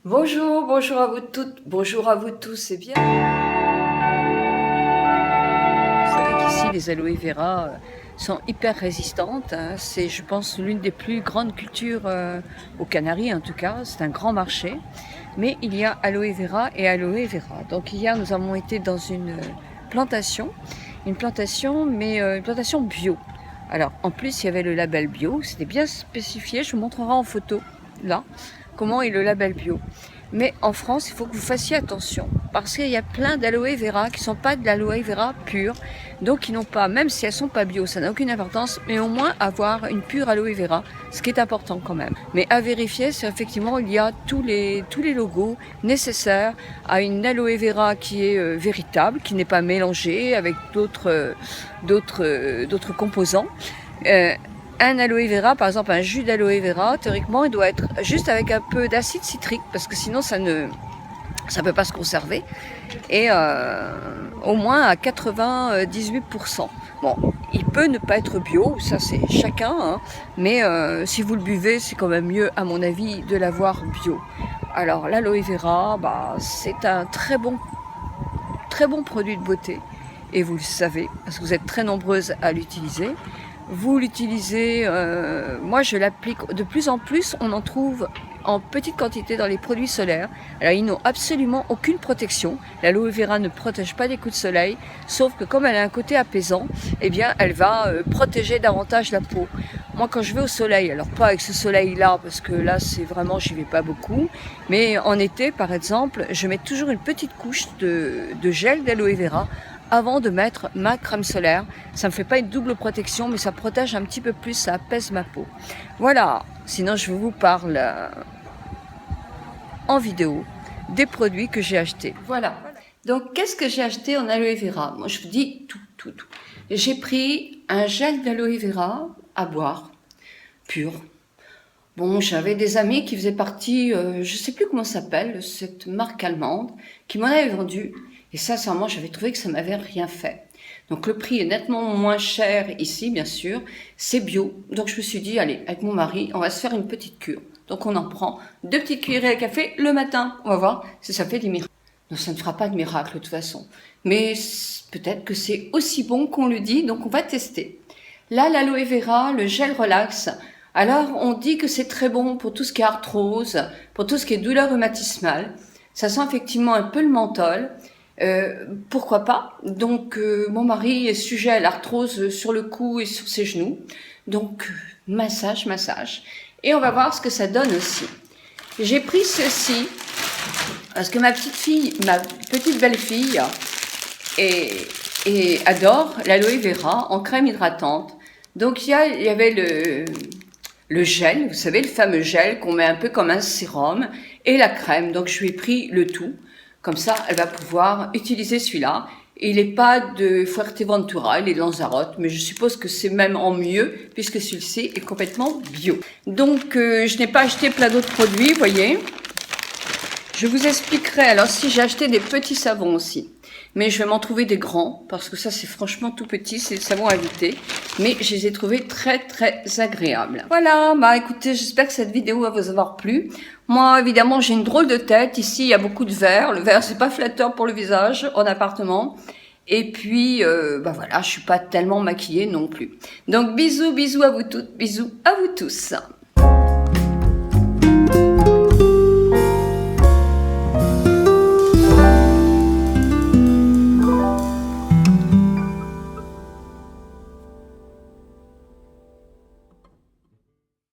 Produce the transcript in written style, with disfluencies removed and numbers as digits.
Bonjour, bonjour à vous toutes, bonjour à vous tous, c'est bien. Vous savez qu'ici, les aloe vera sont hyper résistantes, hein. C'est, je pense, l'une des plus grandes cultures aux Canaries, en tout cas. C'est un grand marché. Mais il y a aloe vera et aloe vera. Donc hier, nous avons été dans plantation, une plantation, mais une plantation bio. Alors, en plus, il y avait le label bio. C'était bien spécifié. Je vous montrerai en photo, là, comment est le label bio. Mais en France, il faut que vous fassiez attention parce qu'il y a plein d'aloe vera qui ne sont pas de l'aloe vera pure, donc qui n'ont pas, même si elles ne sont pas bio, ça n'a aucune importance, mais au moins avoir une pure aloe vera, ce qui est important quand même. Mais à vérifier, c'est effectivement il y a tous les logos nécessaires à une aloe vera qui est véritable, qui n'est pas mélangée avec d'autres composants. Un aloe vera, par exemple un jus d'aloe vera, théoriquement il doit être juste avec un peu d'acide citrique parce que sinon ça ne peut pas se conserver, et au moins à 98%. Bon, il peut ne pas être bio, ça c'est chacun, hein, mais si vous le buvez, c'est quand même mieux à mon avis de l'avoir bio. Alors l'aloe vera, bah, c'est un très bon produit de beauté, et vous le savez parce que vous êtes très nombreuses à l'utiliser. Vous l'utilisez, moi je l'applique de plus en plus, on en trouve en petite quantité dans les produits solaires. Alors ils n'ont absolument aucune protection. L'aloe vera ne protège pas des coups de soleil, sauf que comme elle a un côté apaisant, eh bien elle va protéger davantage la peau. Moi quand je vais au soleil, alors pas avec ce soleil là, parce que là c'est vraiment, j'y vais pas beaucoup, mais en été par exemple, je mets toujours une petite couche de gel d'aloe vera avant de mettre ma crème solaire. Ça me fait pas une double protection, mais ça protège un petit peu plus, ça apaise ma peau. Voilà, sinon je vous parle en vidéo des produits que j'ai achetés. Voilà, donc qu'est-ce que j'ai acheté en aloe vera? Moi je vous dis tout. J'ai pris un gel d'aloe vera à boire, pur. Bon, j'avais des amis qui faisaient partie, je sais plus comment ça s'appelle, cette marque allemande, qui m'en avait vendu. Et sincèrement, j'avais trouvé que ça m'avait rien fait. Donc le prix est nettement moins cher ici, bien sûr. C'est bio. Donc je me suis dit, allez, avec mon mari, on va se faire une petite cure. Donc on en prend 2 petites cuillerées à café le matin. On va voir si ça fait des miracles. Non, ça ne fera pas de miracle de toute façon. Mais peut-être que c'est aussi bon qu'on le dit, donc on va tester. Là, l'aloe vera, le gel relax. Alors, on dit que c'est très bon pour tout ce qui est arthrose, pour tout ce qui est douleur rhumatismale. Ça sent effectivement un peu le menthol. Pourquoi pas? Donc, mon mari est sujet à l'arthrose sur le cou et sur ses genoux. Donc, massage. Et on va voir ce que ça donne aussi. J'ai pris ceci parce que ma petite belle-fille et adore l'aloe vera en crème hydratante. Donc, il y avait le gel, vous savez, le fameux gel qu'on met un peu comme un sérum, et la crème. Donc, je lui ai pris le tout. Comme ça, elle va pouvoir utiliser celui-là. Il n'est pas de Fuerteventura, il est de Lanzarote, mais je suppose que c'est même en mieux, puisque celui-ci est complètement bio. Donc, je n'ai pas acheté plein d'autres produits, vous voyez. Je vous expliquerai, alors si j'ai acheté des petits savons aussi. Mais je vais m'en trouver des grands, parce que ça c'est franchement tout petit, c'est le savon à éviter. Mais je les ai trouvés très agréables. Voilà, bah écoutez, j'espère que cette vidéo va vous avoir plu. Moi évidemment j'ai une drôle de tête, ici il y a beaucoup de vert. Le vert c'est pas flatteur pour le visage en appartement. Et puis, bah voilà, je suis pas tellement maquillée non plus. Donc bisous à vous toutes, bisous à vous tous.